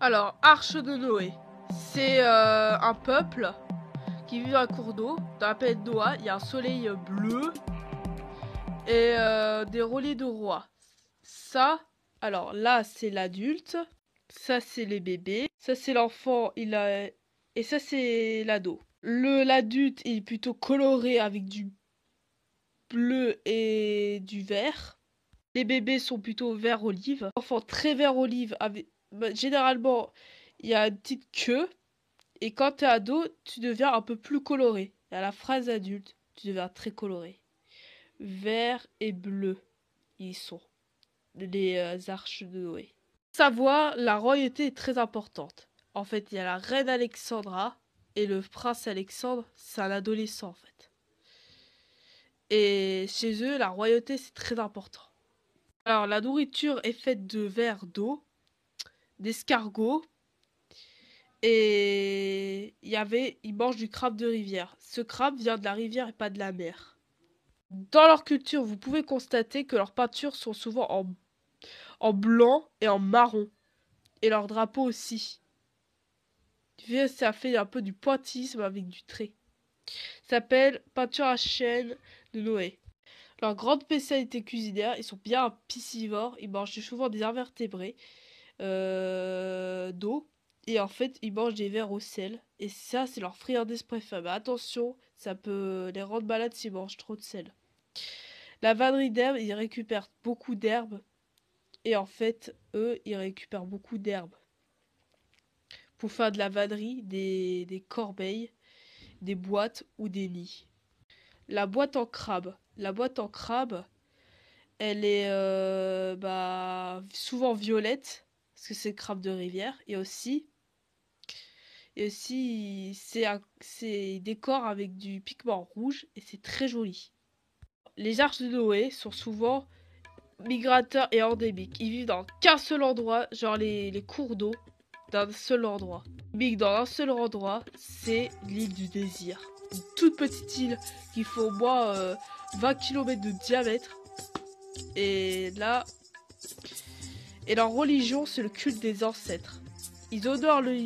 Alors, Arche de Noé, c'est un peuple qui vit dans un cours d'eau, dans la planète Noah. Il y a un soleil bleu et des relais de rois. Ça, alors là, c'est l'adulte. Ça, c'est les bébés. Ça, c'est l'enfant. Et ça, c'est l'ado. L'adulte est plutôt coloré avec du bleu et du vert. Les bébés sont plutôt vert olive. L'enfant très vert olive avec généralement il y a une petite queue. Et quand t'es ado, tu deviens un peu plus coloré. Et à la phrase adulte, tu deviens très coloré. Vert et bleu, ils sont les arches de Noé. Savoir, la royauté est très importante. En fait, il y a la reine Alexandra et le prince Alexandre, c'est un adolescent en fait. Et chez eux, la royauté, c'est très important. Alors, la nourriture est faite de vers d'eau, d'escargots, et ils mangent du crabe de rivière. Ce crabe vient de la rivière et pas de la mer. Dans leur culture, vous pouvez constater que leurs peintures sont souvent en blanc et en marron. Et leur drapeau aussi. Ça fait un peu du pointillisme avec du trait. Ça s'appelle peinture à chaîne de Noé. Leur grande spécialité cuisinière, ils sont bien piscivores. Ils mangent souvent des invertébrés d'eau. Et en fait, ils mangent des vers au sel. Et ça, c'est leur friandise préférée. Mais attention, ça peut les rendre malades s'ils mangent trop de sel. La vannerie d'herbes, ils récupèrent beaucoup d'herbes. Et en fait, eux, ils récupèrent beaucoup d'herbes. Pour faire de la vannerie, des corbeilles, des boîtes ou des nids. La boîte en crabe. La boîte en crabe, elle est souvent violette. Parce que c'est crabe de rivière. C'est décor avec du pigment rouge et c'est très joli. Les arches de Noé sont souvent migrateurs et endémiques. Ils vivent dans qu'un seul endroit, genre les cours d'eau d'un seul endroit. Ils vivent dans un seul endroit, c'est l'île du désir. Une toute petite île qui fait au moins 20 km de diamètre. Et là, et leur religion, c'est le culte des ancêtres. Ils honorent le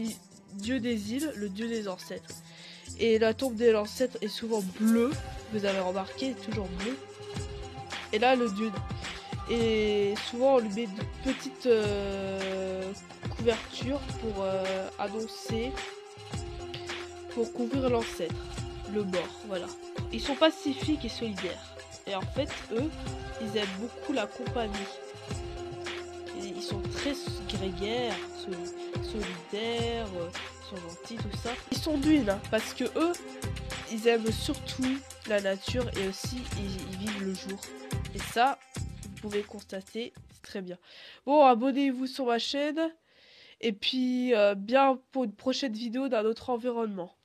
dieu des îles, le dieu des ancêtres. Et la tombe des ancêtres est souvent bleue. Vous avez remarqué, toujours bleue. Et là, le dieu... Et souvent, on lui met de petites couvertures pour annoncer... Pour couvrir l'ancêtre, le mort, voilà. Ils sont pacifiques et solidaires. Et en fait, eux, ils aiment beaucoup la compagnie. Et ils sont très grégaires, solidaires, sont gentils, tout ça. Ils sont d'une, hein, parce que eux, ils aiment surtout la nature et aussi ils vivent le jour. Et ça, vous pouvez constater, c'est très bien. Bon, abonnez-vous sur ma chaîne. Et puis, bien pour une prochaine vidéo d'un autre environnement.